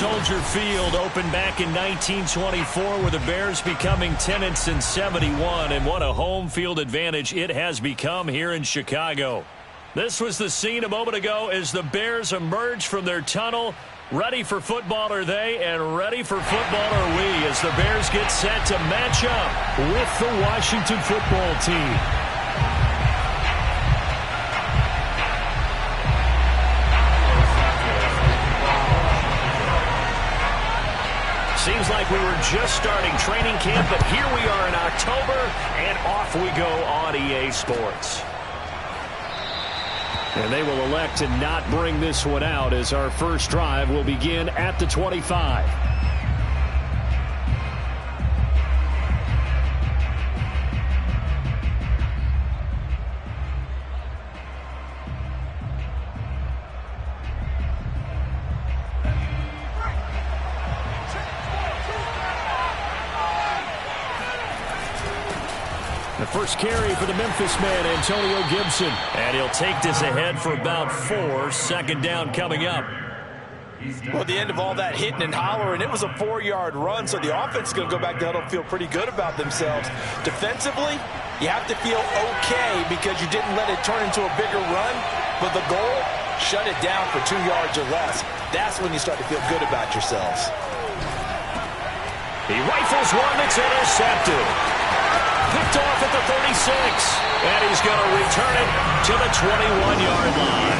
Soldier Field opened back in 1924 with the Bears becoming 10-71, and what a home field advantage it has become here in Chicago. This was the scene a moment ago as the Bears emerge from their tunnel. Ready for football are they, and ready for football are we as the Bears get set to match up with the Washington football team. Seems like we were just starting training camp, but here we are in October, and off we go on EA Sports. And they will elect to not bring this one out as our first drive will begin at the 25. The first carry for the Memphis man, Antonio Gibson. And he'll take this ahead for about 4. Second down coming up. Well, at the end of all that hitting and hollering, it was a 4-yard run, so the offense is going to go back to huddle and feel pretty good about themselves. Defensively, you have to feel okay because you didn't let it turn into a bigger run, but the goal, shut it down for 2 yards or less. That's when you start to feel good about yourselves. He rifles one that's intercepted. Picked off at the 36, and he's going to return it to the 21-yard line.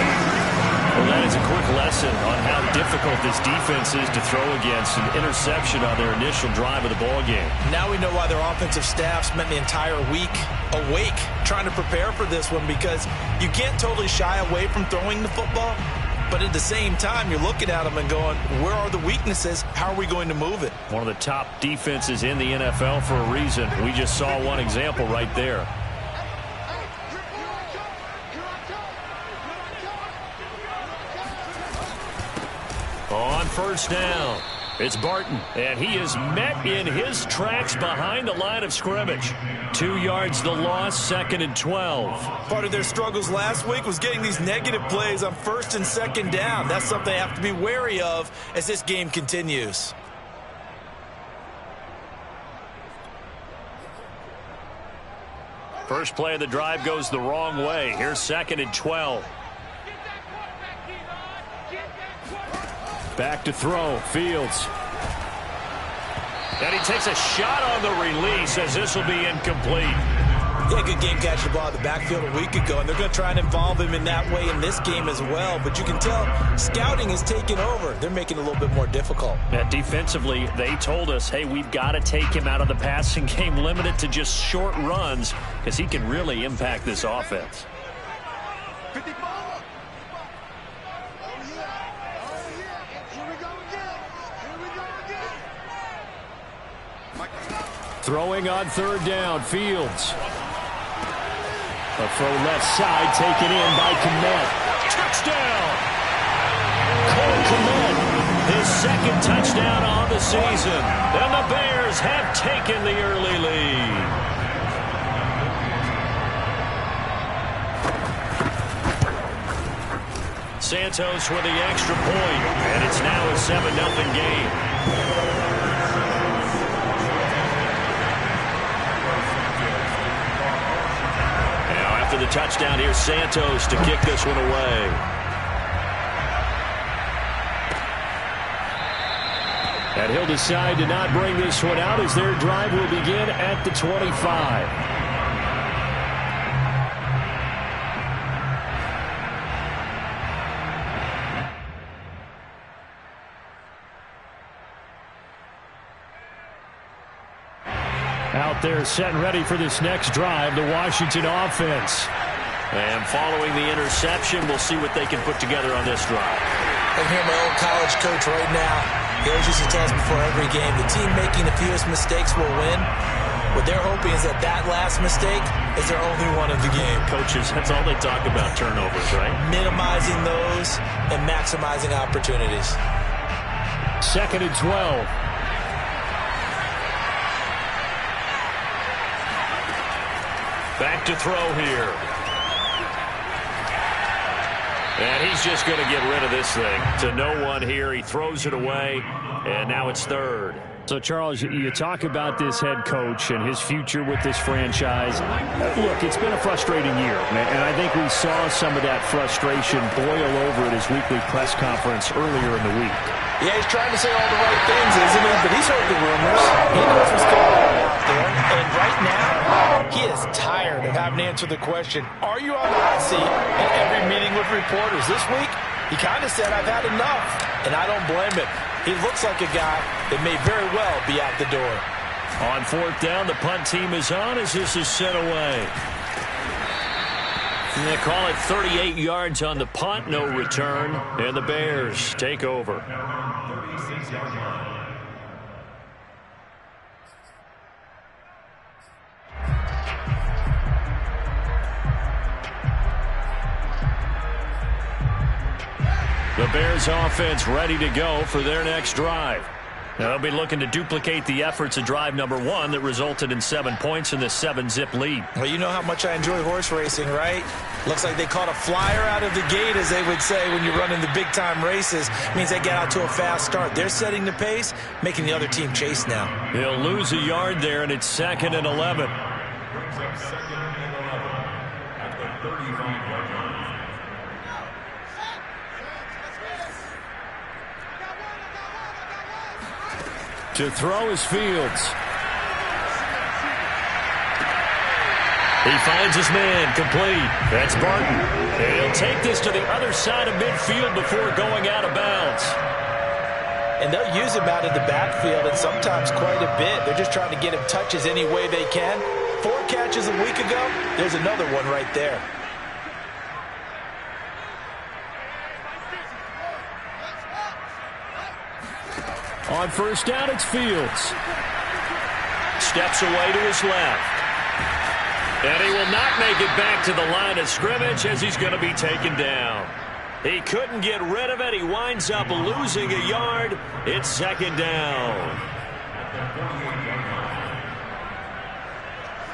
Well, that is a quick lesson on how difficult this defense is to throw against. An interception on their initial drive of the ballgame. Now we know why their offensive staff spent the entire week awake trying to prepare for this one, because you can't totally shy away from throwing the football, but at the same time, you're looking at them and going, where are the weaknesses? How are we going to move it? One of the top defenses in the NFL for a reason. We just saw one example right there. On first down, it's Barton, and he is met in his tracks behind the line of scrimmage. 2 yards the loss, 2nd and 12. Part of their struggles last week was getting these negative plays on 1st and 2nd down. That's something they have to be wary of as this game continues. First play of the drive goes the wrong way. Here's 2nd and 12. Back to throw, Fields. And he takes a shot on the release as this will be incomplete. Yeah, good game catching the ball in the backfield a week ago, and they're going to try and involve him in that way in this game as well. But you can tell scouting is taking over. They're making it a little bit more difficult. Yeah, defensively, they told us, hey, we've got to take him out of the passing game, limited to just short runs, because he can really impact this offense. Throwing on 3rd down, Fields. A throw left side taken in by Kmet. Touchdown! Cole Kmet, his 2nd touchdown on the season. And the Bears have taken the early lead. Santos with the extra point, and it's now a 7-0 game. After the touchdown, here's Santos to kick this one away. And he'll decide to not bring this one out as their drive will begin at the 25. Out there set and ready for this next drive, the Washington offense. And following the interception, we'll see what they can put together on this drive. I hear my old college coach right now. He always used to tell us before every game, the team making the fewest mistakes will win. What they're hoping is that that last mistake is their only one of the game. Coaches, that's all they talk about, turnovers, right? Minimizing those and maximizing opportunities. 2nd and 12. Back to throw here. And he's just going to get rid of this thing to no one here. He throws it away, and now it's third. So, Charles, you talk about this head coach and his future with this franchise. Look, it's been a frustrating year, and I think we saw some of that frustration boil over at his weekly press conference earlier in the week. Yeah, he's trying to say all the right things, isn't he? But he's heard the rumors. He knows what's going on out there. And right now, he is tired of having to answer the question, are you on the hot seat at every meeting with reporters? This week, he kind of said, I've had enough. And I don't blame him. He looks like a guy that may very well be out the door. On fourth down, the punt team is on as this is sent away. And they call it 38 yards on the punt, no return, and the Bears take over. The Bears offense ready to go for their next drive. Now they'll be looking to duplicate the efforts of drive number 1 that resulted in 7 points in the 7-zip lead. Well, you know how much I enjoy horse racing, right? Looks like they caught a flyer out of the gate, as they would say when you're running the big-time races. It means they get out to a fast start. They're setting the pace, making the other team chase now. They'll lose a yard there, and it's 2nd and 11. To throw is Fields. He finds his man complete. That's Barton. And he'll take this to the other side of midfield before going out of bounds. And they'll use him out of the backfield, and sometimes quite a bit. They're just trying to get him touches any way they can. 4 catches a week ago. There's another one right there. On first down, it's Fields. Steps away to his left. And he will not make it back to the line of scrimmage as he's going to be taken down. He couldn't get rid of it. He winds up losing a yard. It's 2nd down.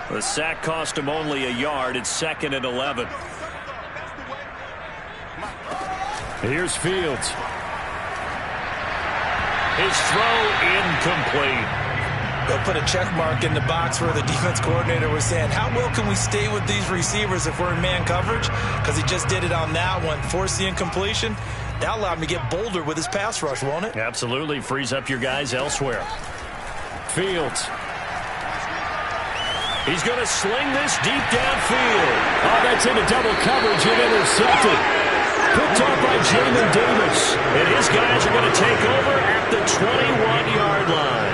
The sack cost him only a yard. It's 2nd and 11. Here's Fields. His throw incomplete. They'll put a check mark in the box where the defense coordinator was saying, how well can we stay with these receivers if we're in man coverage? Because he just did it on that one. Forced the incompletion. That allowed him to get bolder with his pass rush, won't it? Absolutely. Frees up your guys elsewhere. Fields. He's going to sling this deep downfield. Oh, that's into double coverage and intercepted. Picked up by Jamin Davis. And his guys are going to take over at the 21-yard line.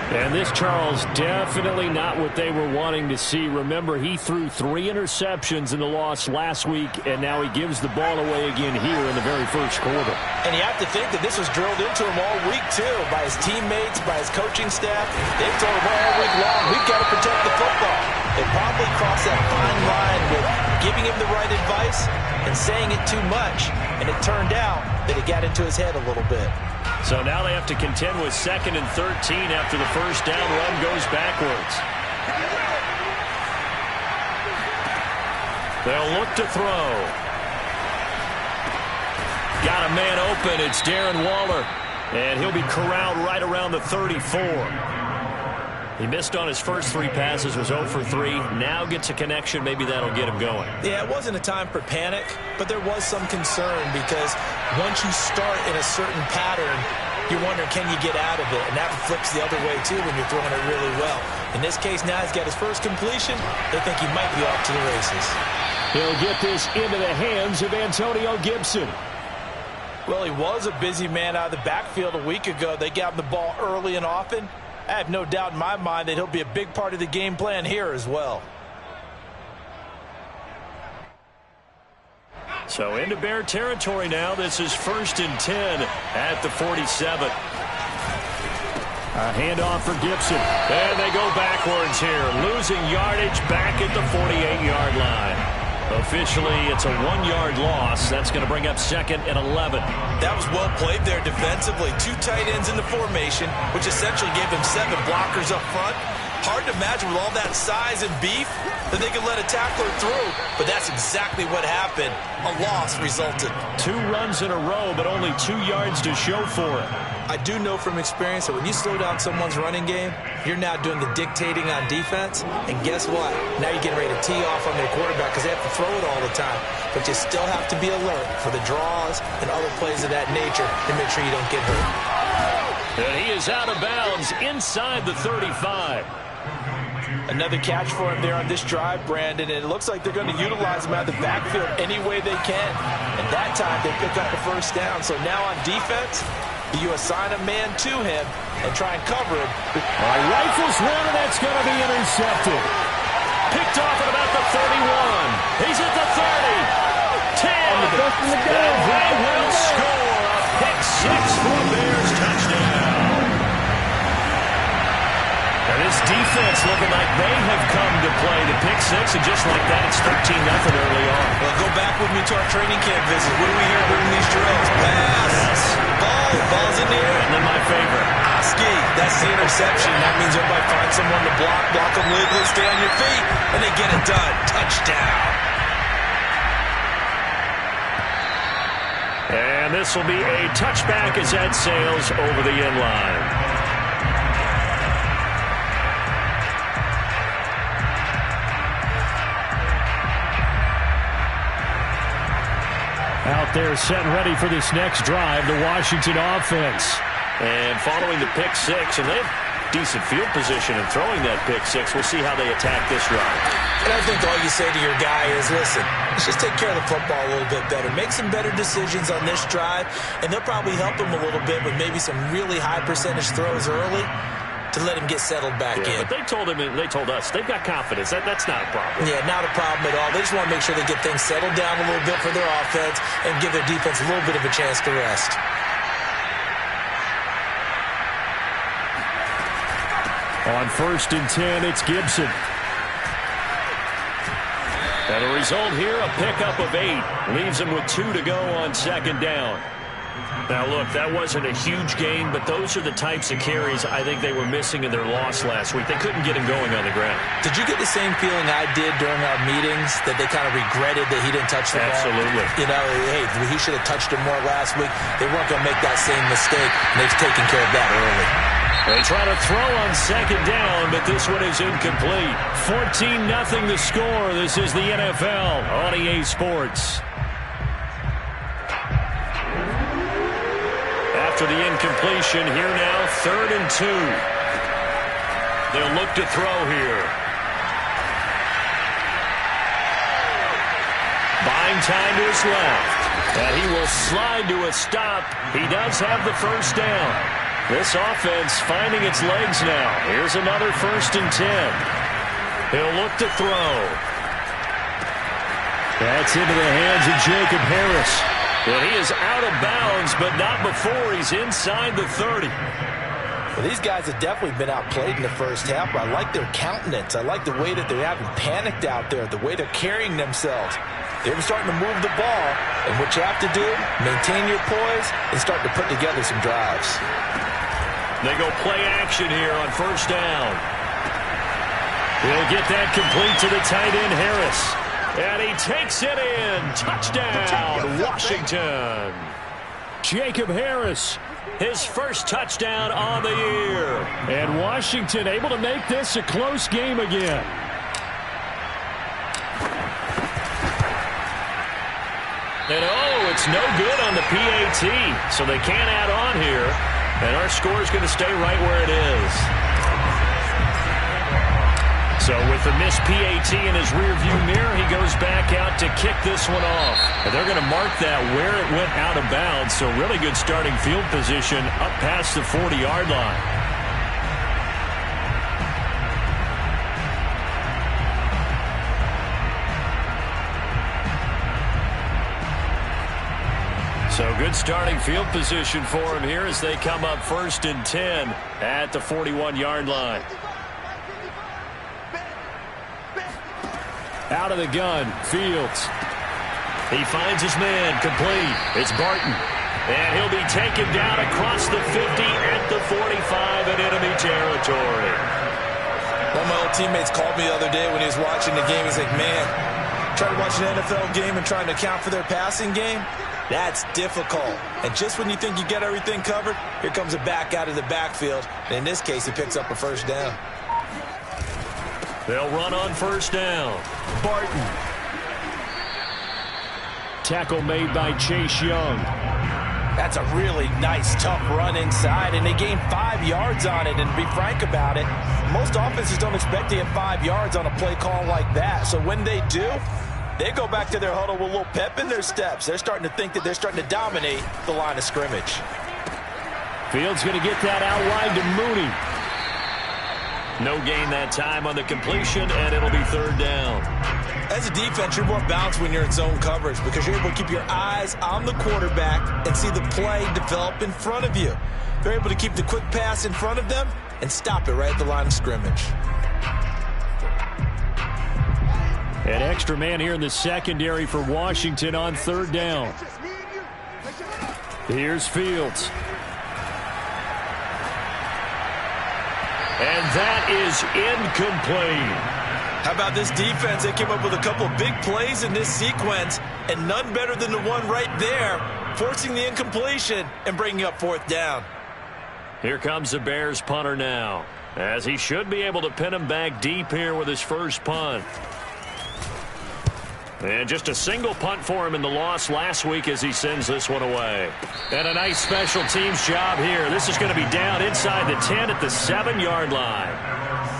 And this, Charles, definitely not what they were wanting to see. Remember, he threw 3 interceptions in the loss last week, and now he gives the ball away again here in the very first quarter. And you have to think that this was drilled into him all week, too, by his teammates, by his coaching staff. They've told him all week long, we've got to protect the football. They probably crossed that fine line with giving him the right advice and saying it too much. And it turned out that it got into his head a little bit. So now they have to contend with 2nd and 13 after the first down run goes backwards. They'll look to throw. Got a man open. It's Darren Waller. And he'll be corralled right around the 34. He missed on his first 3 passes, was 0 for 3. Now gets a connection. Maybe that'll get him going. Yeah, it wasn't a time for panic, but there was some concern because once you start in a certain pattern, you're wondering, can you get out of it? And that flips the other way, too, when you're throwing it really well. In this case, now he's got his first completion. They think he might be off to the races. He'll get this into the hands of Antonio Gibson. Well, he was a busy man out of the backfield a week ago. They got him the ball early and often. I have no doubt in my mind that he'll be a big part of the game plan here as well. So into Bear territory now. This is 1st and 10 at the 47. A handoff for Gibson. And they go backwards here. Losing yardage back at the 48-yard line. Officially, it's a 1-yard loss. That's going to bring up 2nd and 11. That was well played there defensively. 2 tight ends in the formation, which essentially gave them 7 blockers up front. Hard to imagine with all that size and beef that they could let a tackler through. But that's exactly what happened. A loss resulted. 2 runs in a row, but only 2 yards to show for it. I do know from experience that when you slow down someone's running game, you're now doing the dictating on defense. And guess what? Now you're getting ready to tee off on their quarterback because they have to throw it all the time. But you still have to be alert for the draws and other plays of that nature to make sure you don't get hurt. And he is out of bounds inside the 35. Another catch for him there on this drive, Brandon, and it looks like they're going to utilize him out of the backfield any way they can. And that time they pick up the first down. So now on defense, you assign a man to him and try and cover him. All right, rifles one, and that's going to be intercepted. Picked off at about the 31. He's at the 30. 10. And they will score a pick 6 for a Bears touchdown. And this defense looking like they have come to play the pick 6, and just like that, it's 13-0 early on. Well, go back with me to our training camp visit. What do we hear during these drills? Pass. Yes. Ball's in the air. And then my favorite. Oski, that's the interception. That means everybody finds someone to block them legally, stay on your feet, and they get it done. Touchdown. And this will be a touchback as that sails over the end line. Out there set and ready for this next drive, the Washington offense. And following the pick 6, and they have decent field position in throwing that pick 6. We'll see how they attack this drive. And I think all you say to your guy is, listen, let's just take care of the football a little bit better. Make some better decisions on this drive, and they'll probably help him a little bit with maybe some really high percentage throws early to let him get settled back in. But they told him, and they told us, they've got confidence. That's not a problem. Yeah, not a problem at all. They just want to make sure they get things settled down a little bit for their offense and give their defense a little bit of a chance to rest. On 1st and 10, it's Gibson. And the result here, a pickup of 8. Leaves him with 2 to go on 2nd down. Now, look, that wasn't a huge gain, but those are the types of carries I think they were missing in their loss last week. They couldn't get him going on the ground. Did you get the same feeling I did during our meetings, that they kind of regretted that he didn't touch the ball? Absolutely. You know, hey, he should have touched him more last week. They weren't going to make that same mistake, and they've taken care of that early. They try to throw on 2nd down, but this one is incomplete. 14-0 the score. This is the NFL on EA Sports. After the incompletion, here now, 3rd and 2. They'll look to throw here. Buying time to his left. And he will slide to a stop. He does have the first down. This offense finding its legs now. Here's another 1st and 10. He'll look to throw. That's into the hands of Jacob Harris. Well, he is out of bounds, but not before he's inside the 30. Well, these guys have definitely been outplayed in the first half, but I like their countenance. I like the way that they haven't panicked out there, the way they're carrying themselves. They're starting to move the ball, and what you have to do, maintain your poise and start to put together some drives. They go play action here on 1st down. He'll get that complete to the tight end, Harris. And he takes it in. Touchdown, Washington. Jacob Harris, his first touchdown on the year. And Washington able to make this a close game again. And oh, it's no good on the PAT, so they can't add on here. And our score is going to stay right where it is. So with the missed PAT in his rearview mirror, he goes back out to kick this one off. And they're going to mark that where it went out of bounds. So really good starting field position up past the 40-yard line. So good starting field position for him here as they come up 1st and 10 at the 41-yard line. Out of the gun, Fields. He finds his man, complete. It's Barton. And he'll be taken down across the 50 at the 45 in enemy territory. One of my old teammates called me the other day when he was watching the game. He's like, man, trying to watch an NFL game and trying to account for their passing game, that's difficult. And just when you think you get everything covered, here comes a back out of the backfield. And in this case, he picks up a first down. They'll run on first down. Barton. Tackle made by Chase Young. That's a really nice, tough run inside, and they gained 5 yards on it. And to be frank about it, most offenses don't expect to get 5 yards on a play call like that. So when they do, they go back to their huddle with a little pep in their steps. They're starting to think that they're starting to dominate the line of scrimmage. Fields going to get that out wide to Mooney. No gain that time on the completion, and it'll be third down. As a defense, you're more balanced when you're in zone coverage because you're able to keep your eyes on the quarterback and see the play develop in front of you. They're able to keep the quick pass in front of them and stop it right at the line of scrimmage. An extra man here in the secondary for Washington on third down. Here's Fields. And that is incomplete. How about this defense? They came up with a couple of big plays in this sequence, and none better than the one right there, forcing the incompletion and bringing up fourth down. Here comes the Bears punter now, as he should be able to pin him back deep here with his first punt. And just a single punt for him in the loss last week as he sends this one away. And a nice special teams job here. This is going to be down inside the 10 at the 7-yard line.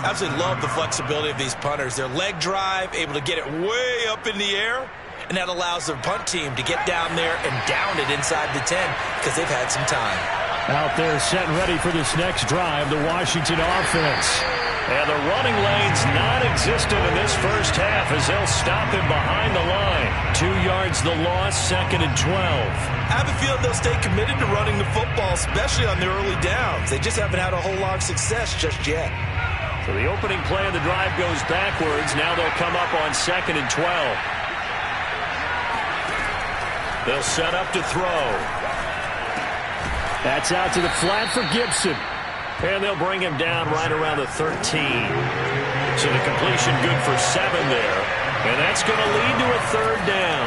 Absolutely love the flexibility of these punters. Their leg drive, able to get it way up in the air, and that allows the punt team to get down there and down it inside the 10 because they've had some time. Out there set and ready for this next drive, the Washington offense. And the running lane's non-existent in this first half as they'll stop him behind the line. 2 yards the loss, 2nd and 12. I have a feeling they'll stay committed to running the football, especially on the early downs. They just haven't had a whole lot of success just yet. So the opening play of the drive goes backwards. Now they'll come up on 2nd and 12. They'll set up to throw. That's out to the flat for Gibson. And they'll bring him down right around the 13. So the completion good for 7 there. And that's going to lead to a third down.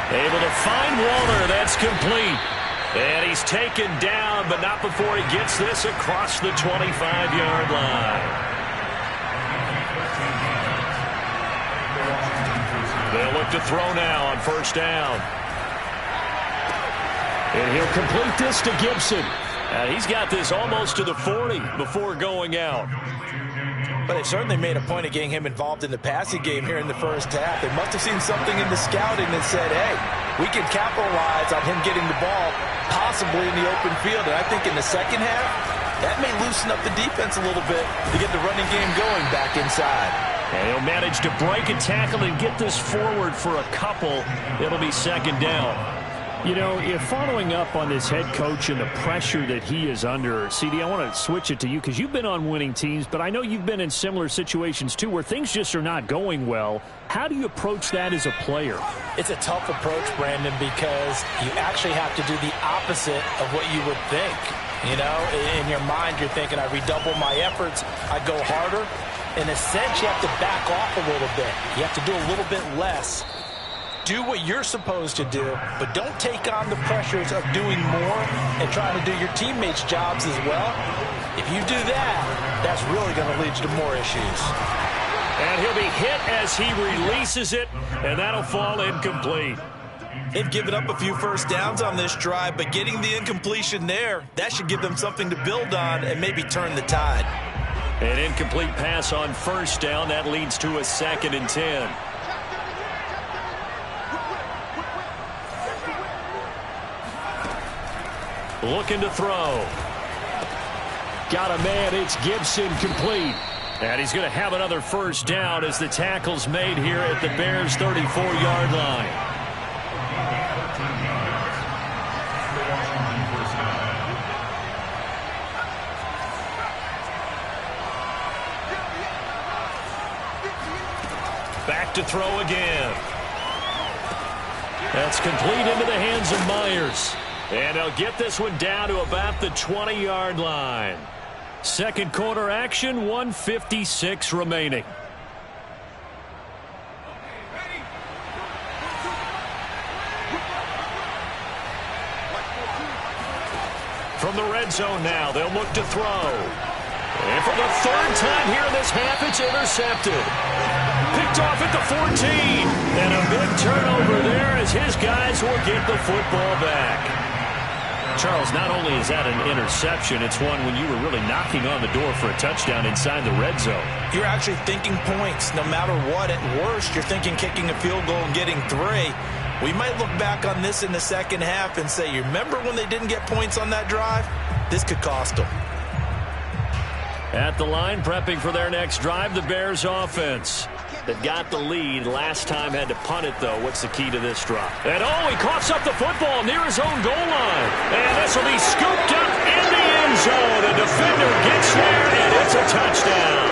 Able to find Waller. That's complete. And he's taken down, but not before he gets this across the 25-yard line. They'll look to throw now on first down. And he'll complete this to Gibson. He's got this almost to the 40 before going out. But they've certainly made a point of getting him involved in the passing game here in the first half. They must have seen something in the scouting that said, hey, we can capitalize on him getting the ball possibly in the open field. And I think in the second half, that may loosen up the defense a little bit to get the running game going back inside. And he'll manage to break a tackle and get this forward for a couple. It'll be second down. You know, if following up on this head coach and the pressure that he is under, CD, I want to switch it to you because you've been on winning teams, but I know you've been in similar situations too where things just are not going well. How do you approach that as a player? It's a tough approach, Brandon, because you actually have to do the opposite of what you would think. You know, in your mind, you're thinking, I redouble my efforts, I go harder. In a sense, you have to back off a little bit. You have to do a little bit less. Do what you're supposed to do, but don't take on the pressures of doing more and trying to do your teammates' jobs as well. If you do that, that's really going to lead you to more issues. And he'll be hit as he releases it, and that'll fall incomplete. They've given up a few first downs on this drive, but getting the incompletion there, that should give them something to build on and maybe turn the tide. An incomplete pass on first down. That leads to a 2nd and 10. Looking to throw. Got a man. It's Gibson, complete. And he's going to have another first down as the tackle's made here at the Bears' 34-yard line. Back to throw again. That's complete into the hands of Myers. And they'll get this one down to about the 20-yard line. Second quarter action, 1:56 remaining. From the red zone now, they'll look to throw. And for the third time here in this half, it's intercepted. Picked off at the 14. And a big turnover there as his guys will get the football back. Charles, not only is that an interception, it's one when you were really knocking on the door for a touchdown inside the red zone. You're actually thinking points. No matter what, at worst, you're thinking kicking a field goal and getting 3. We might look back on this in the second half and say, you remember when they didn't get points on that drive? This could cost them. At the line, prepping for their next drive, the Bears offense. That got the lead. Last time had to punt it, though. What's the key to this drive? And, he coughs up the football near his own goal line. And this will be scooped up in the end zone. The defender gets there, and it's a touchdown.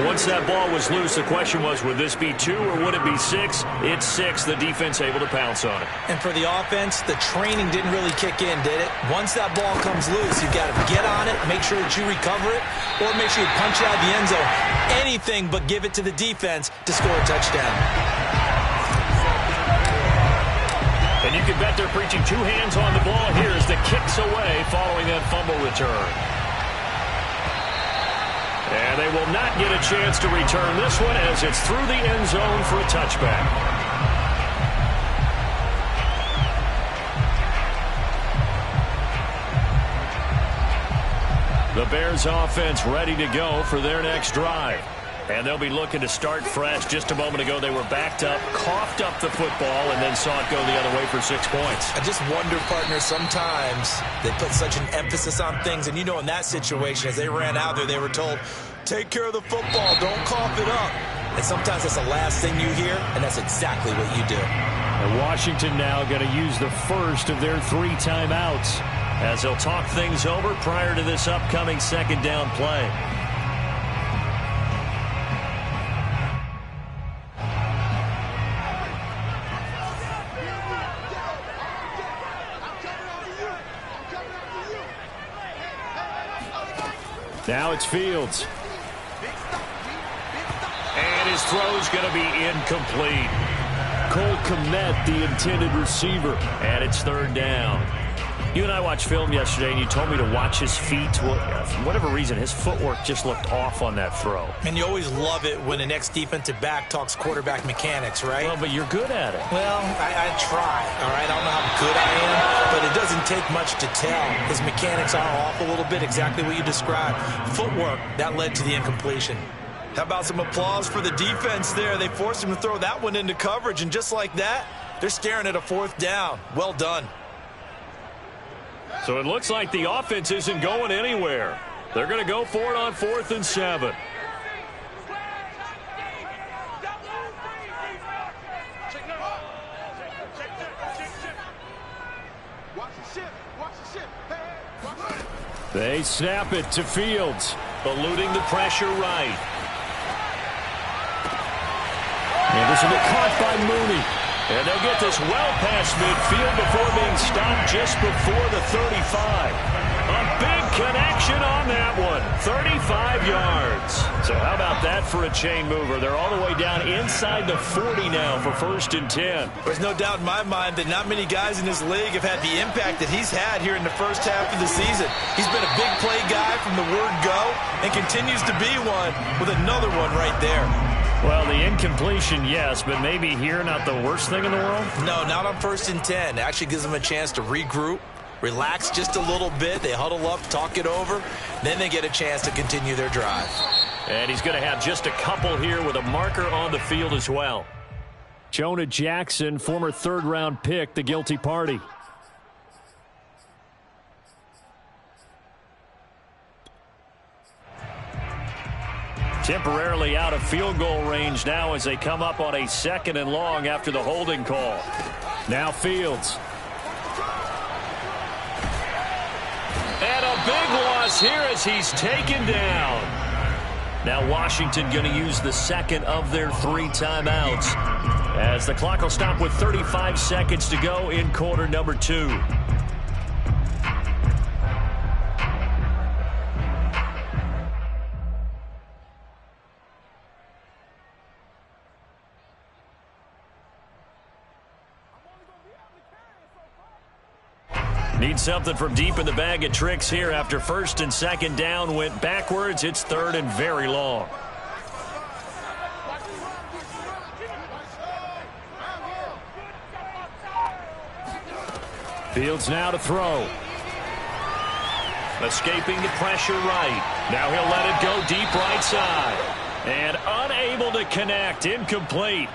Once that ball was loose, the question was, would this be 2 or would it be 6? It's 6. The defense able to pounce on it. And for the offense, the training didn't really kick in, did it? Once that ball comes loose, you've got to get on it, make sure that you recover it, or make sure you punch it out of the end zone. Anything but give it to the defense to score a touchdown. And you can bet they're preaching 2 hands on the ball here as the kick's away following that fumble return. And they will not get a chance to return this one as it's through the end zone for a touchback. The Bears offense ready to go for their next drive. And they'll be looking to start fresh. Just a moment ago, they were backed up, coughed up the football, and then saw it go the other way for 6 points. I just wonder, partner, sometimes they put such an emphasis on things. And, in that situation, as they ran out there, they were told, take care of the football, don't cough it up. And sometimes that's the last thing you hear, and that's exactly what you do. And Washington now going to use the first of their 3 timeouts as they'll talk things over prior to this upcoming second down play. Now it's Fields. And his throw's going to be incomplete. Cole Kmet, the intended receiver. And it's third down. You and I watched film yesterday, and you told me to watch his feet. Well, for whatever reason, his footwork just looked off on that throw. And you always love it when an ex-defensive back talks quarterback mechanics, right? Well, but you're good at it. Well, I try, all right? I don't know how good I am, but it doesn't take much to tell. His mechanics are off a little bit, exactly what you described. Footwork, that led to the incompletion. How about some applause for the defense there? They forced him to throw that one into coverage, and just like that, they're staring at a 4th down. Well done. So it looks like the offense isn't going anywhere. They're going to go for it on 4th and 7. They snap it to Fields, eluding the pressure right. And this will be caught by Mooney. And they'll get this well past midfield before being stopped just before the 35. A big connection on that one. 35 yards. So how about that for a chain mover? They're all the way down inside the 40 now for 1st and 10. There's no doubt in my mind that not many guys in this league have had the impact that he's had here in the first half of the season. He's been a big play guy from the word go and continues to be one with another one right there. Well, the incompletion, yes, but maybe here not the worst thing in the world? No, not on 1st and 10. It actually gives them a chance to regroup, relax just a little bit. They huddle up, talk it over. Then they get a chance to continue their drive. And he's going to have just a couple here with a marker on the field as well. Jonah Jackson, former 3rd-round pick, the guilty party. Temporarily out of field goal range now as they come up on a 2nd and long after the holding call. Now Fields. And a big loss here as he's taken down. Now Washington going to use the 2nd of their 3 timeouts as the clock will stop with 35 seconds to go in quarter number 2. Need something from deep in the bag of tricks here after first and second down went backwards. It's third and very long. Fields now to throw. Escaping the pressure right. Now he'll let it go deep right side. And unable to connect. Incomplete.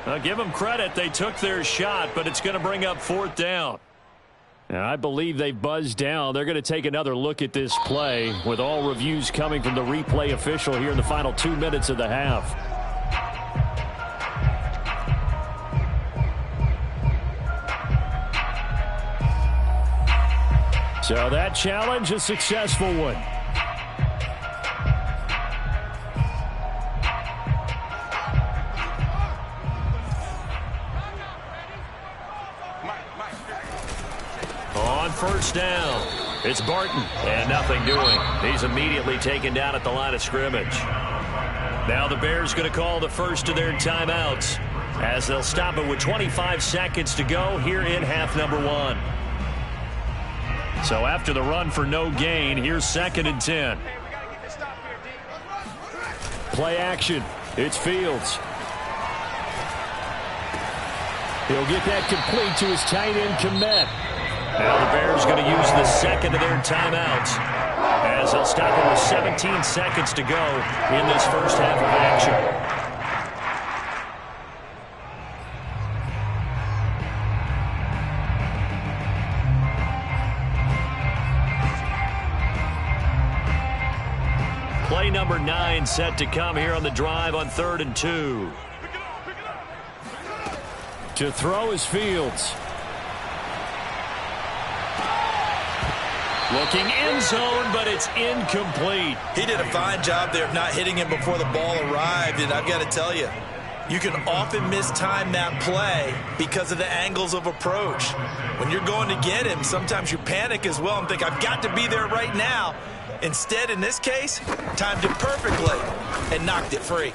I'll give them credit. They took their shot, but it's going to bring up fourth down. And I believe they buzzed down. They're going to take another look at this play with all reviews coming from the replay official here in the final 2 minutes of the half. So that challenge, a successful one. On first down, it's Barton, and nothing doing. He's immediately taken down at the line of scrimmage. Now the Bears going to call the first of their timeouts as they'll stop it with 25 seconds to go here in half number 1. So after the run for no gain, here's 2nd and 10. Play action. It's Fields. He'll get that complete to his tight end, Komet. Now the Bears going to use the second of their timeouts as they'll stop it with 17 seconds to go in this first half of action. Play number 9 set to come here on the drive on 3rd and 2. To throw is Fields. Looking end zone, but it's incomplete. He did a fine job there of not hitting him before the ball arrived, and I've got to tell you, you can often mistime that play because of the angles of approach. When you're going to get him, sometimes you panic as well and think, I've got to be there right now. Instead, in this case, timed it perfectly and knocked it free.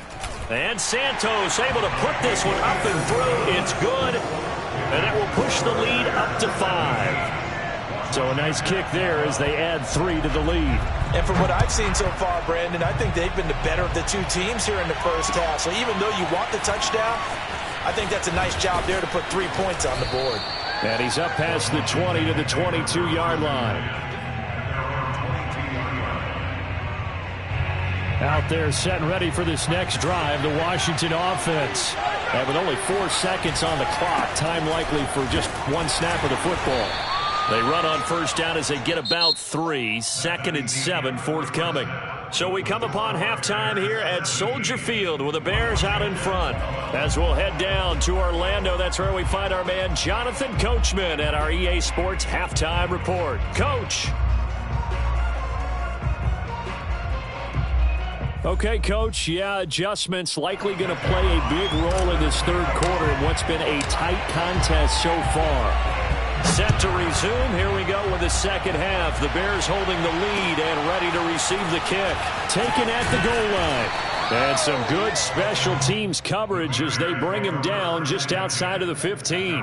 And Santos able to put this one up and through. It's good, and that will push the lead up to 5. So a nice kick there as they add 3 to the lead. And from what I've seen so far, Brandon, I think they've been the better of the two teams here in the first half. So even though you want the touchdown, I think that's a nice job there to put 3 points on the board. And he's up past the 20 to the 22-yard line. Out there set and ready for this next drive, the Washington offense. And with only 4 seconds on the clock, time likely for just 1 snap of the football. They run on first down as they get about 3. 2nd and 7 forthcoming. So we come upon halftime here at Soldier Field with the Bears out in front. As we'll head down to Orlando, that's where we find our man Jonathan Coachman at our EA Sports Halftime Report. Coach. Okay, Coach, yeah, adjustments likely going to play a big role in this third quarter in what's been a tight contest so far. Set to resume. Here we go with the second half. The Bears holding the lead and ready to receive the kick. Taken at the goal line. And some good special teams coverage as they bring him down just outside of the 15.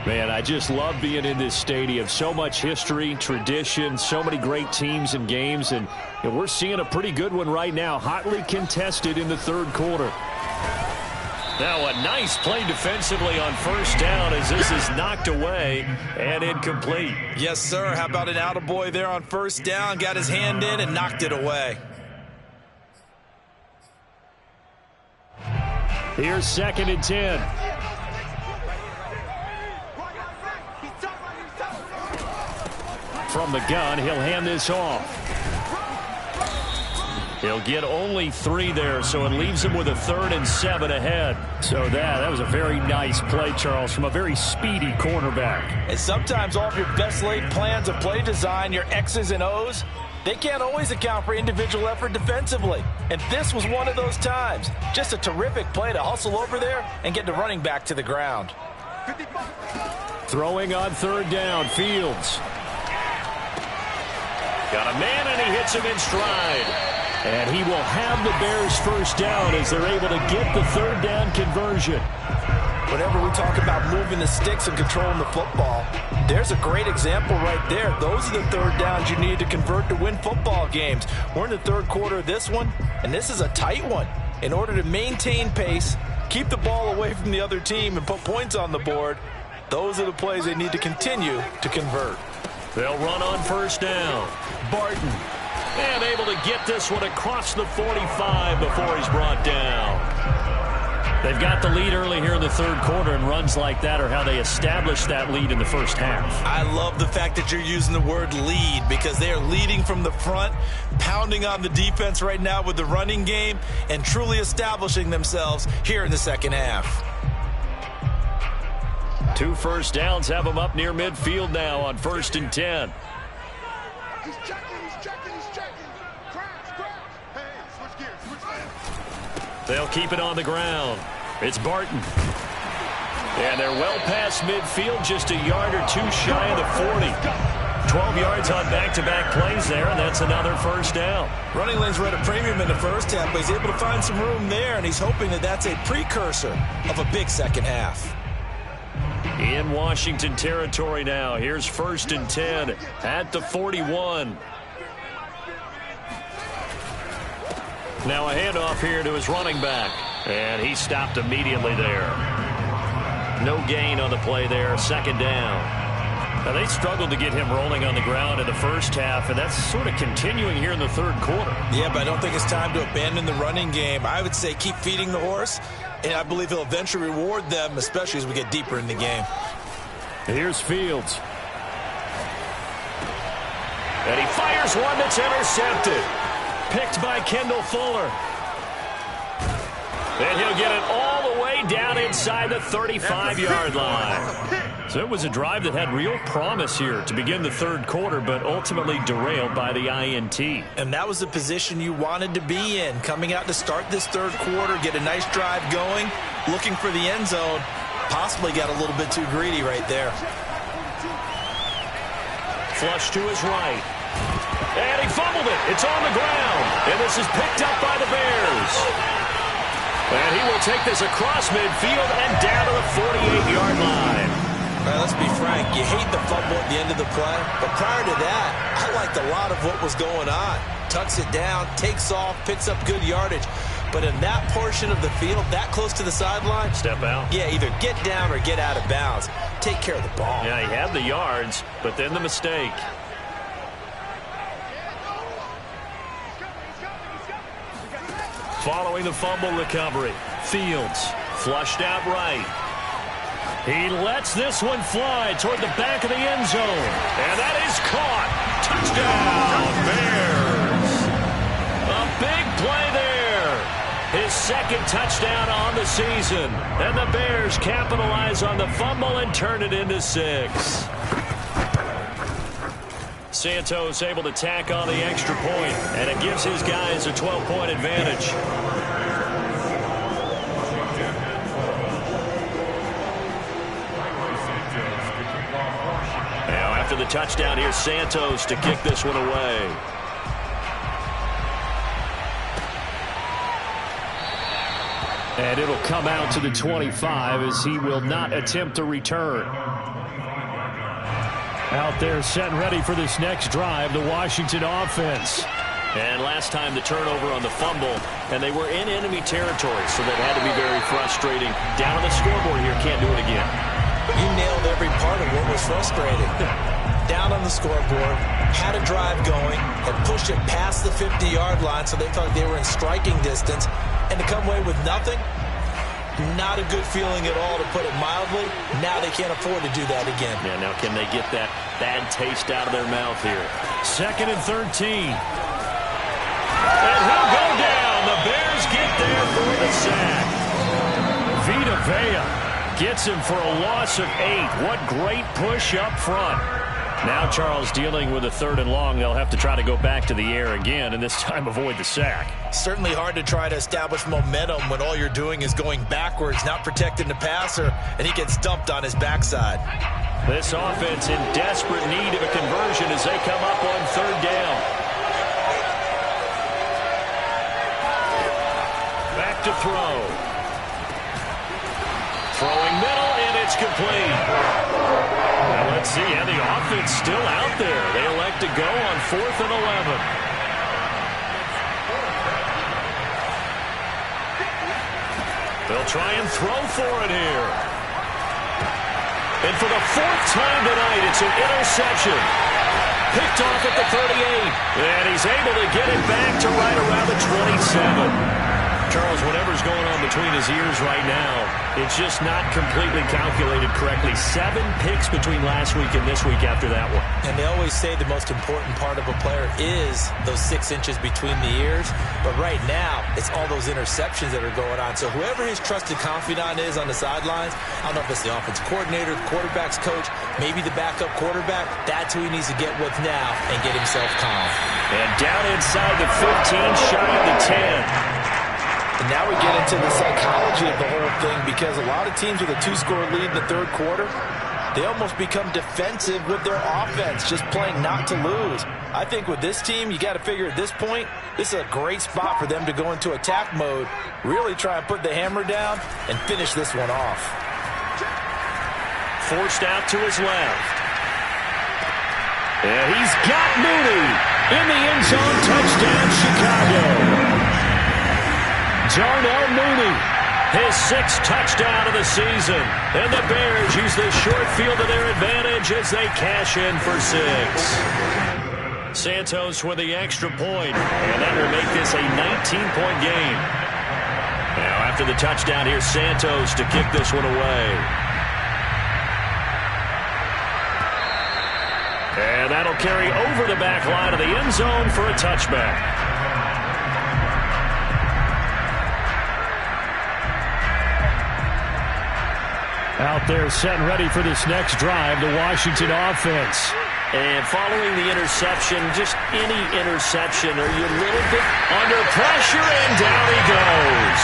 Man, I just love being in this stadium. So much history, tradition, so many great teams and games. And we're seeing a pretty good one right now. Hotly contested in the third quarter. Now a nice play defensively on first down as this is knocked away and incomplete. Yes, sir. How about an attaboy there on first down? Got his hand in and knocked it away. Here's 2nd and 10. From the gun, he'll hand this off. He'll get only 3 there, so it leaves him with a 3rd and 7 ahead. So that was a very nice play, Charles, from a very speedy cornerback. And sometimes all of your best laid plans of play design, your X's and O's, they can't always account for individual effort defensively. And this was one of those times. Just a terrific play to hustle over there and get the running back to the ground. Throwing on 3rd down, Fields. Got a man, and he hits him in stride. And he will have the Bears first down as they're able to get the third down conversion. Whenever we talk about moving the sticks and controlling the football, there's a great example right there. Those are the third downs you need to convert to win football games. We're in the third quarter of this one, and this is a tight one. In order to maintain pace, keep the ball away from the other team, and put points on the board, those are the plays they need to continue to convert. They'll run on first down. Barton. And able to get this one across the 45 before he's brought down. They've got the lead early here in the third quarter, and runs like that are how they establish that lead in the first half. I love the fact that you're using the word lead, because they are leading from the front, pounding on the defense right now with the running game, and truly establishing themselves here in the second half. 2 first downs have them up near midfield now on 1st and 10. He's checking. Crash. Hey, switch gears. They'll keep it on the ground. It's Barton. And they're well past midfield, just a yard or two shy of the 40. 12 yards on back-to-back plays there, and that's another first down. Running lanes were at a premium in the first half, but he's able to find some room there, and he's hoping that that's a precursor of a big second half. In Washington territory now. Here's 1st and 10 at the 41. Now a handoff here to his running back. And he stopped immediately there. No gain on the play there. 2nd down. Now they struggled to get him rolling on the ground in the first half, and that's sort of continuing here in the third quarter. Yeah, but I don't think it's time to abandon the running game. I would say keep feeding the horse, and I believe he'll eventually reward them, especially as we get deeper in the game. Here's Fields. And he fires one that's intercepted. Picked by Kendall Fuller. And he'll get it all the way down inside the 35-yard line. So it was a drive that had real promise here to begin the third quarter, but ultimately derailed by the INT. And that was the position you wanted to be in, coming out to start this third quarter, get a nice drive going, looking for the end zone. Possibly got a little bit too greedy right there. Flush to his right. And he fumbled it. It's on the ground. And this is picked up by the Bears. And he will take this across midfield and down to the 48-yard line. All right, let's be frank. You hate the fumble at the end of the play. But prior to that, I liked a lot of what was going on. Tucks it down, takes off, picks up good yardage. But in that portion of the field, that close to the sideline, step out. Yeah, either get down or get out of bounds. Take care of the ball. Yeah, he had the yards, but then the mistake. Following the fumble recovery, Fields flushed out right. He lets this one fly toward the back of the end zone. And that is caught. Touchdown, Bears. A big play there. His 2nd touchdown on the season. And the Bears capitalize on the fumble and turn it into 6. Santos able to tack on the extra point, and it gives his guys a 12-point advantage. Now after the touchdown, here's Santos to kick this one away. And it'll come out to the 25 as he will not attempt to return. Out there set and ready for this next drive, the Washington offense. And last time the turnover on the fumble, and they were in enemy territory, so that had to be very frustrating. Down on the scoreboard here, can't do it again. You nailed every part of what was frustrating. Down on the scoreboard, had a drive going, had pushed it past the 50-yard line, so they felt like they were in striking distance, and to come away with nothing, not a good feeling at all, to put it mildly. Now they can't afford to do that again. Yeah, now can they get that bad taste out of their mouth here? 2nd and 13. And he'll go down. The Bears get there for the sack. Vita Vea gets him for a loss of 8. What great push up front. Now Charles dealing with a 3rd and long. They'll have to try to go back to the air again, and this time avoid the sack. Certainly hard to try to establish momentum when all you're doing is going backwards, not protecting the passer, and he gets dumped on his backside. This offense in desperate need of a conversion as they come up on 3rd down. look to throw. Throwing middle, and it's complete. Now let's see, and the offense still out there. They elect to go on 4th and 11. They'll try and throw for it here. And for the 4th time tonight, it's an interception. Picked off at the 38. And he's able to get it back to right around the 27. Charles, whatever's going on between his ears right now, it's just not completely calculated correctly. 7 picks between last week and this week after that one. And they always say the most important part of a player is those 6 inches between the ears. But right now, it's all those interceptions that are going on. So whoever his trusted confidant is on the sidelines, I don't know if it's the offensive coordinator, the quarterback's coach, maybe the backup quarterback, that's who he needs to get with now and get himself calm. And down inside the 15, shy of the 10. And now we get into the psychology of the whole thing, because a lot of teams with a 2-score lead in the 3rd quarter, they almost become defensive with their offense, just playing not to lose. I think with this team, you got to figure at this point, this is a great spot for them to go into attack mode, really try and put the hammer down and finish this one off. Forced out to his left. And he's got Mooney in the end zone. Touchdown, Chicago. Darnell Mooney, his 6th touchdown of the season. And the Bears use the short field to their advantage as they cash in for 6. Santos with the extra point, and that will make this a 19-point game. Now after the touchdown, here's Santos to kick this one away. And that'll carry over the back line of the end zone for a touchback. Out there set and ready for this next drive, the Washington offense. And following the interception, just any interception, are you a little bit under pressure, and down he goes.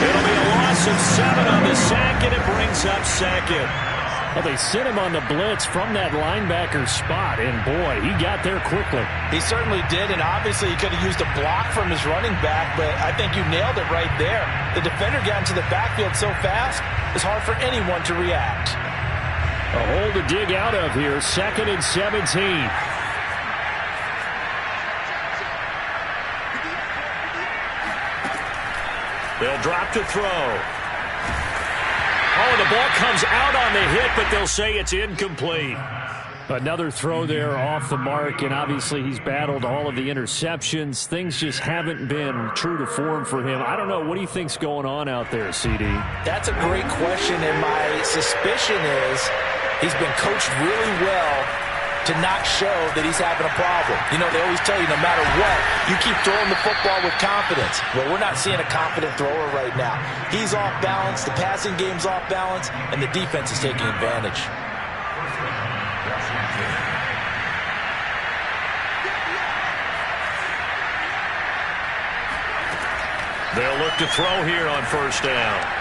It'll be a loss of 7 on the sack, and it brings up 2nd. Well, they sent him on the blitz from that linebacker spot, and boy, he got there quickly. He certainly did, and obviously he could have used a block from his running back, but I think you nailed it right there. The defender got into the backfield so fast, it's hard for anyone to react. A hole to dig out of here, 2nd and 17. They'll drop to throw. Oh, the ball comes out on the hit, but they'll say it's incomplete. Another throw there off the mark, and obviously he's battled all of the interceptions. Things just haven't been true to form for him. I don't know. What do you think's going on out there, CD? That's a great question, and my suspicion is he's been coached really well to not show that he's having a problem. You know, they always tell you no matter what, you keep throwing the football with confidence. Well, we're not seeing a confident thrower right now. He's off balance, the passing game's off balance, and the defense is taking advantage. They'll look to throw here on 1st down.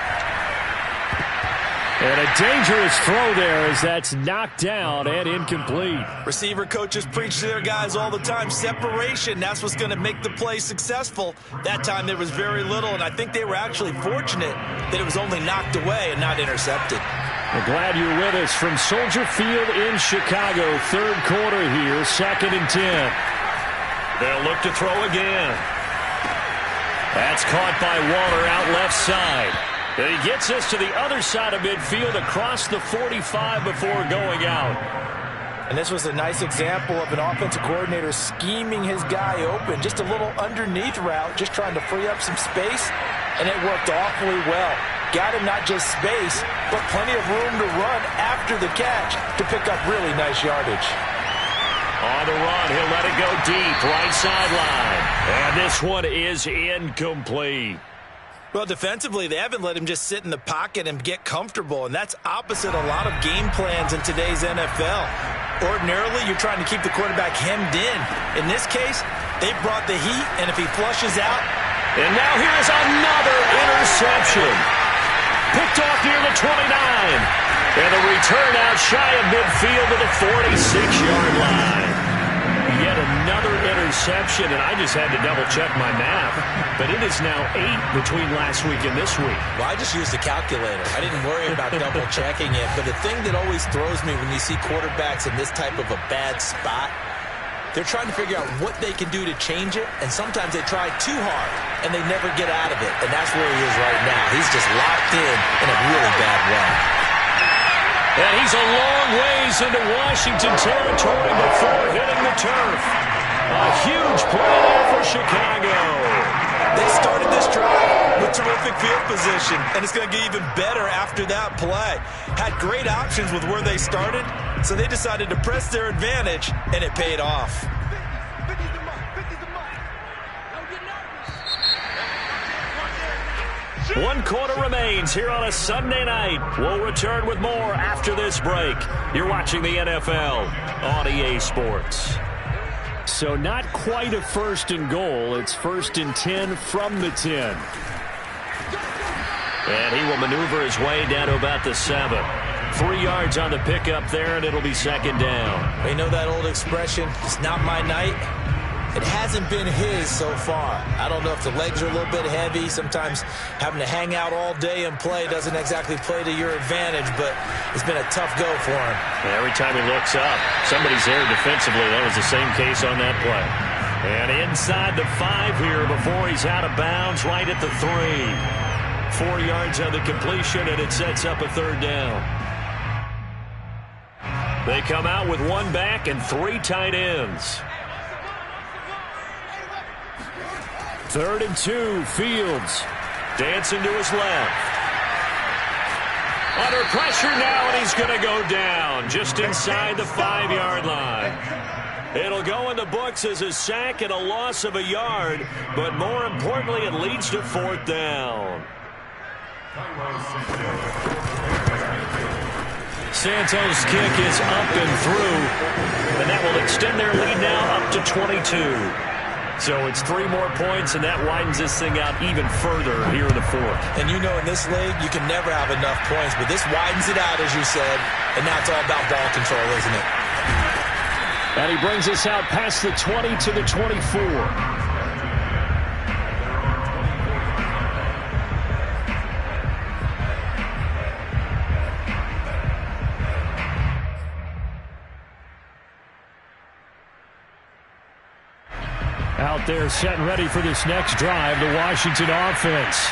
And a dangerous throw there as that's knocked down and incomplete. Receiver coaches preach to their guys all the time. Separation, that's what's going to make the play successful. That time there was very little, and I think they were actually fortunate that it was only knocked away and not intercepted. We're glad you're with us from Soldier Field in Chicago. 3rd quarter here, 2nd and 10. They'll look to throw again. That's caught by Waller out left side. And he gets us to the other side of midfield across the 45 before going out. And this was a nice example of an offensive coordinator scheming his guy open. Just a little underneath route, just trying to free up some space, and it worked awfully well. Got him not just space, but plenty of room to run after the catch to pick up really nice yardage. On the run, he'll let it go deep, right sideline. And this one is incomplete. Well, defensively, they haven't let him just sit in the pocket and get comfortable, and that's opposite a lot of game plans in today's NFL. Ordinarily, you're trying to keep the quarterback hemmed in. In this case, they brought the heat, and if he flushes out... And now here's another interception. Picked off near the 29. And a return out shy of midfield to the 46-yard line. Yet another interception interception, and I just had to double-check my math. But it is now 8 between last week and this week. Well, I just used a calculator. I didn't worry about double-checking it. But the thing that always throws me when you see quarterbacks in this type of a bad spot, they're trying to figure out what they can do to change it, and sometimes they try too hard, and they never get out of it. And that's where he is right now. He's just locked in a really bad way. And he's a long ways into Washington territory before hitting the turf. A huge play there for Chicago. They started this drive with terrific field position, and it's going to get even better after that play. Had great options with where they started, so they decided to press their advantage, and it paid off. One quarter remains here on a Sunday night. We'll return with more after this break. You're watching the NFL on EA Sports. So not quite a 1st and goal. It's 1st and 10 from the 10. And he will maneuver his way down to about the 7. 3 yards on the pickup there, and it'll be 2nd down. You know that old expression, it's not my night? It hasn't been his so far. I don't know if the legs are a little bit heavy. Sometimes having to hang out all day and play doesn't exactly play to your advantage, but it's been a tough go for him. And every time he looks up, somebody's there defensively. That was the same case on that play. And inside the 5 here before he's out of bounds, right at the 3. 4 yards on the completion, and it sets up a 3rd down. They come out with 1 back and 3 tight ends. 3rd and 2, Fields. Dancing to his left. Under pressure now, and he's going to go down just inside the 5-yard line. It'll go in the books as a sack and a loss of a yard, but more importantly, it leads to 4th down. Santos' kick is up and through, and that will extend their lead now up to 22. So it's 3 more points, and that widens this thing out even further here in the 4th. And you know in this league, you can never have enough points, but this widens it out, as you said, and now it's all about ball control, isn't it? And he brings us out past the 20 to the 24. Out there set and ready for this next drive, the Washington offense.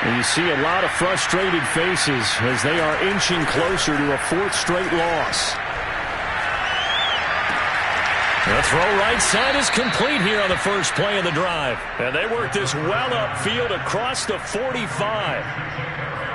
And you see a lot of frustrated faces as they are inching closer to a 4th straight loss. The throw right side is complete here on the first play of the drive. And they work this well upfield across the 45.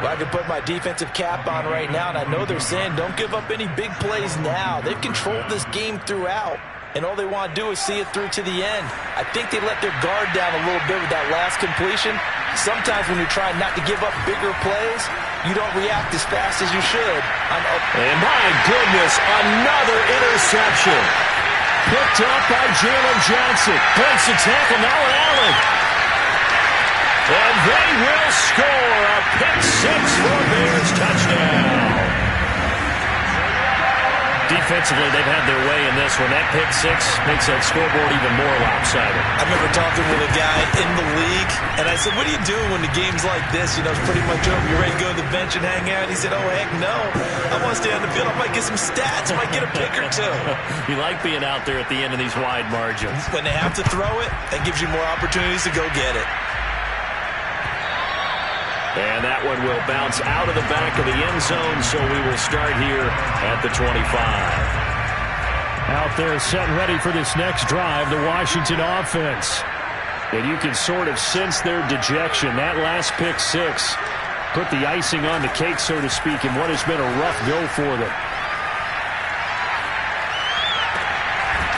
Well, I can put my defensive cap on right now, and I know they're saying don't give up any big plays now. They've controlled this game throughout, and all they want to do is see it through to the end. I think they let their guard down a little bit with that last completion. Sometimes when you're trying not to give up bigger plays, you don't react as fast as you should. And my goodness, another interception. Picked up by Jalen Johnson. Breaks the tackle, now Allen. And they will score a pick-6 for Bears touchdown. Defensively, they've had their way in this one. That pick-6 makes that scoreboard even more lopsided. I remember talking with a guy in the league, and I said, what are you doing when the game's like this? You know, it's pretty much over. You ready to go to the bench and hang out? He said, oh, heck no. I want to stay on the field. I might get some stats. I might get a pick or 2. You like being out there at the end of these wide margins. When they have to throw it, that gives you more opportunities to go get it. And that one will bounce out of the back of the end zone, so we will start here at the 25. Out there set and ready for this next drive, the Washington offense. And you can sort of sense their dejection. That last pick-6 put the icing on the cake, so to speak, in what has been a rough go for them.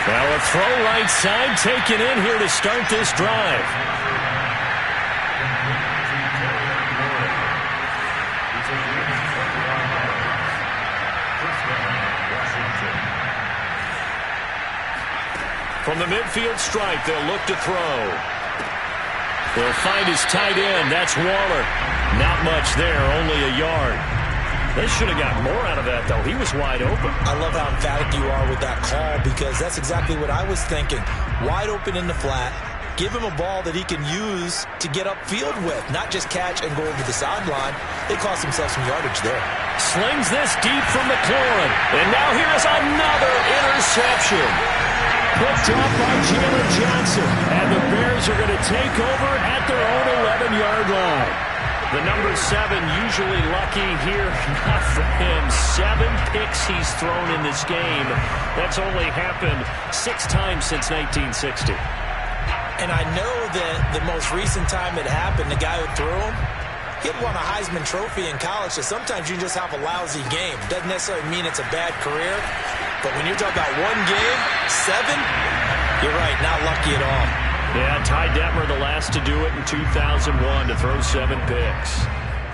Now a throw right side taken in here to start this drive. From the midfield stripe, they'll look to throw. They'll find his tight end. That's Waller. Not much there, only a yard. They should have got more out of that, though. He was wide open. I love how emphatic you are with that call because that's exactly what I was thinking. Wide open in the flat. Give him a ball that he can use to get upfield with, not just catch and go over the sideline. They cost themselves some yardage there. Slings this deep from McLaurin. And now here is another interception. Picked off by Jalen Johnson. And the Bears are going to take over at their own 11-yard line. The number 7 usually lucky here. Not for him. 7 picks he's thrown in this game. That's only happened 6 times since 1960. And I know that the most recent time it happened, the guy who threw him, he had won a Heisman Trophy in college, so sometimes you just have a lousy game. Doesn't necessarily mean it's a bad career, but when you're talking about one game, 7, you're right, not lucky at all. Yeah, Ty Detmer the last to do it in 2001 to throw 7 picks.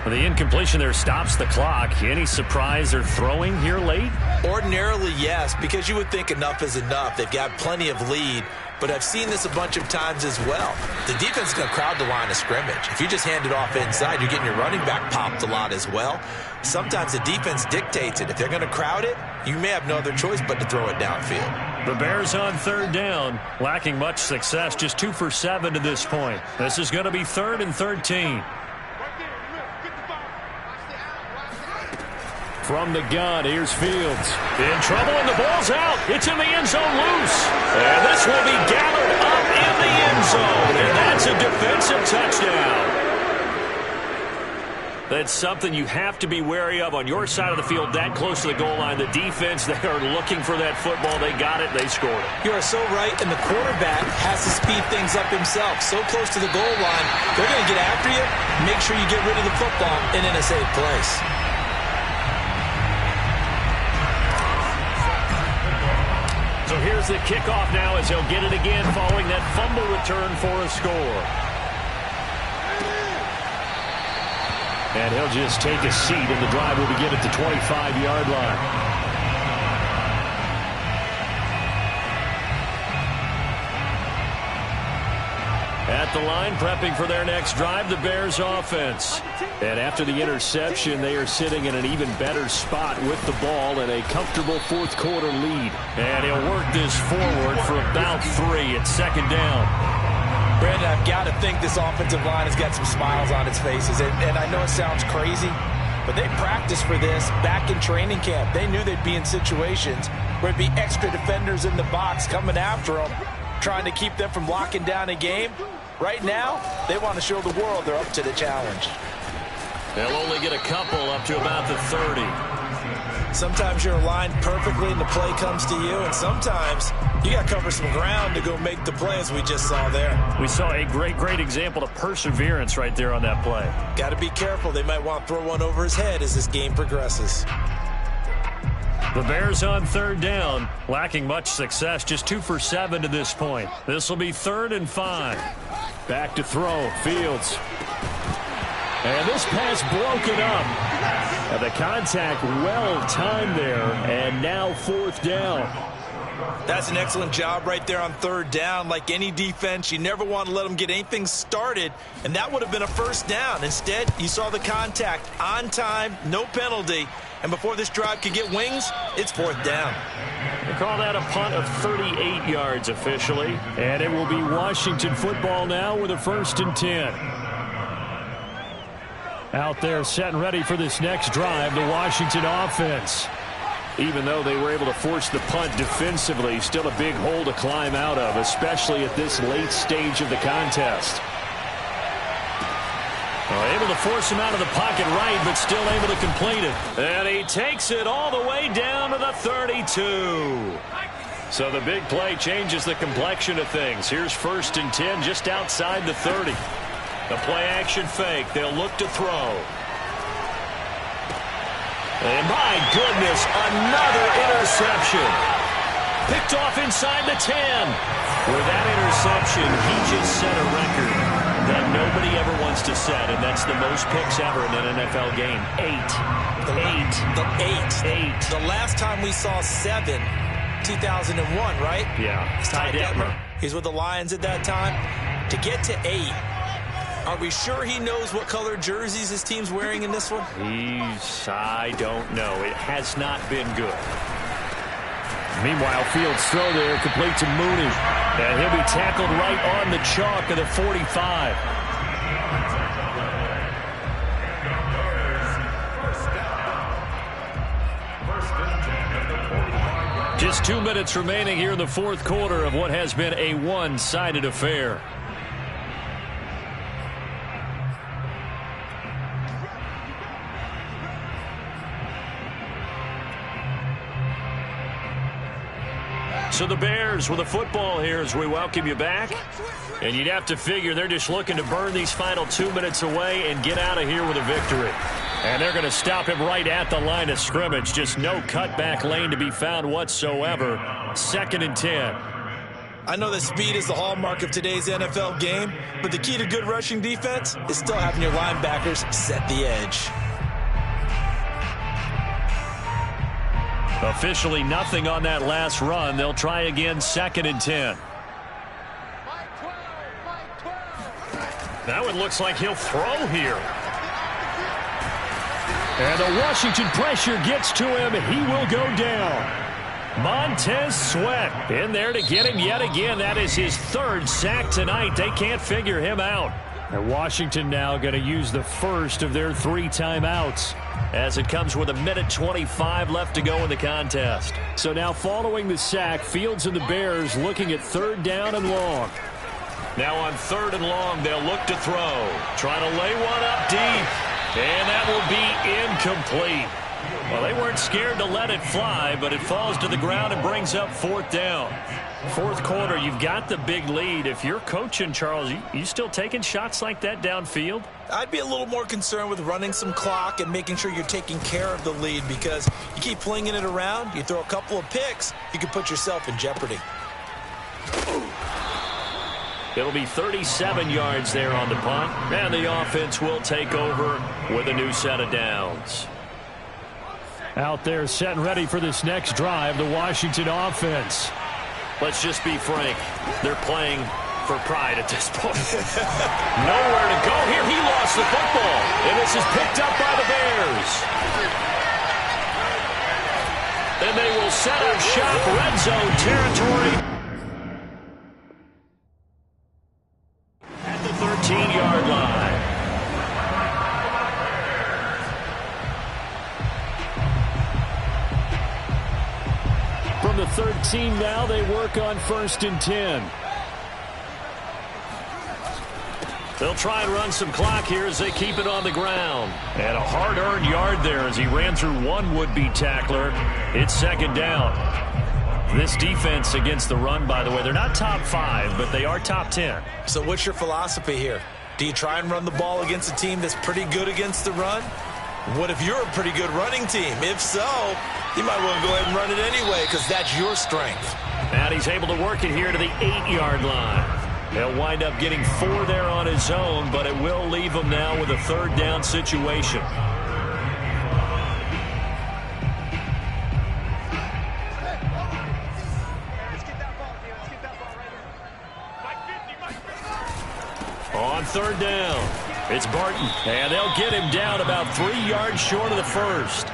The incompletion there stops the clock. Any surprise they're throwing here late? Ordinarily, yes, because you would think enough is enough. They've got plenty of lead. But I've seen this a bunch of times as well. The defense is going to crowd the line of scrimmage. If you just hand it off inside, you're getting your running back popped a lot as well. Sometimes the defense dictates it. If they're going to crowd it, you may have no other choice but to throw it downfield. The Bears on 3rd down, lacking much success, just 2 for 7 to this point. This is going to be 3rd and 13. From the gun, here's Fields. In trouble, and the ball's out. It's in the end zone loose. And this will be gathered up in the end zone. And that's a defensive touchdown. That's something you have to be wary of on your side of the field, that close to the goal line. The defense, they are looking for that football. They got it. They scored it. You are so right, and the quarterback has to speed things up himself. So close to the goal line, they're going to get after you. Make sure you get rid of the football and in a safe place. So here's the kickoff now as he'll get it again following that fumble return for a score. And he'll just take a seat, and the drive will begin at the 25-yard line. At the line, prepping for their next drive, the Bears offense. And after the interception, they are sitting in an even better spot with the ball and a comfortable fourth-quarter lead. And he'll work this forward for about 3 at 2nd down. Brandon, I've got to think this offensive line has got some smiles on its faces. And I know it sounds crazy, but they practiced for this back in training camp. They knew they'd be in situations where it'd be extra defenders in the box coming after them, trying to keep them from locking down a game. Right now, they want to show the world they're up to the challenge. They'll only get a couple up to about the 30. Sometimes you're aligned perfectly and the play comes to you, and sometimes you got to cover some ground to go make the play, as we just saw there. We saw a great example of perseverance right there on that play. Got to be careful. They might want to throw one over his head as this game progresses. The Bears on 3rd down, lacking much success, just 2 for 7 to this point. This will be 3rd and 5. Back to throw, Fields. And this pass broken up. And the contact well timed there, and now 4th down. That's an excellent job right there on 3rd down. Like any defense, you never want to let them get anything started, and that would have been a 1st down. Instead, you saw the contact on time, no penalty, and before this drive could get wings, it's 4th down. They call that a punt of 38 yards officially, and it will be Washington football now with a 1st and 10. Out there set and ready for this next drive, the Washington offense. Even though they were able to force the punt defensively, still a big hole to climb out of, especially at this late stage of the contest. Able to force him out of the pocket right, but still able to complete it. And he takes it all the way down to the 32. So the big play changes the complexion of things. Here's 1st and 10 just outside the 30. The play-action fake. They'll look to throw. And my goodness, another interception. Picked off inside the 10. With that interception, he just set a record that nobody ever wants to set, and that's the most picks ever in an NFL game. 8. The last time we saw 7, 2001, right? Yeah. Ty Detmer. He's with the Lions at that time. To get to 8, Are we sure he knows what color jerseys his team's wearing in this one? I don't know. It has not been good. Meanwhile, Fields' throw there complete to Mooney. And he'll be tackled right on the chalk of the 45. Just 2 minutes remaining here in the fourth quarter of what has been a one-sided affair. So the Bears with the football here as we welcome you back. And you'd have to figure they're just looking to burn these final 2 minutes away and get out of here with a victory. And they're going to stop him right at the line of scrimmage. Just no cutback lane to be found whatsoever. 2nd and 10. I know that speed is the hallmark of today's NFL game, but the key to good rushing defense is still having your linebackers set the edge. Officially nothing on that last run. They'll try again 2nd and 10. That one looks like he'll throw here. And the Washington pressure gets to him. He will go down. Montez Sweat in there to get him yet again. That is his 3rd sack tonight. They can't figure him out. And Washington now going to use the first of their 3 timeouts, as it comes with 1:25 left to go in the contest. So now following the sack, Fields and the Bears looking at 3rd down and long. Now on 3rd and long, they'll look to throw. Trying to lay one up deep. And that will be incomplete. Well, they weren't scared to let it fly, but it falls to the ground and brings up 4th down. Fourth quarter, you've got the big lead. If you're coaching, Charles, you still taking shots like that downfield? I'd be a little more concerned with running some clock and making sure you're taking care of the lead, because you keep flinging it around, you throw a couple of picks, you can put yourself in jeopardy. It'll be 37 yards there on the punt, and the offense will take over with a new set of downs. Out there set and ready for this next drive, the Washington offense. Let's just be frank. They're playing for pride at this point. Nowhere to go here. He lost the football, and this is picked up by the Bears. Then they will set up shop, red zone territory. At the 13-yard line. From the 13 now, they work on 1st and 10. They'll try and run some clock here as they keep it on the ground. And a hard-earned yard there as he ran through one would-be tackler. It's 2nd down. This defense against the run, by the way, they're not top 5, but they are top 10. So what's your philosophy here? Do you try and run the ball against a team that's pretty good against the run? What if you're a pretty good running team? If so, you might want to go ahead and run it anyway, because that's your strength. And he's able to work it here to the 8-yard line. He'll wind up getting 4 there on his own, but it will leave him now with a 3rd down situation. On 3rd down, it's Barton, and they'll get him down about 3 yards short of the first.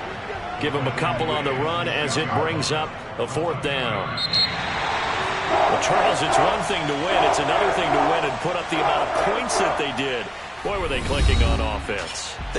Give him a couple on the run as it brings up a 4th down. Well, Charles, it's one thing to win. It's another thing to win and put up the amount of points that they did. Boy, were they clicking on offense.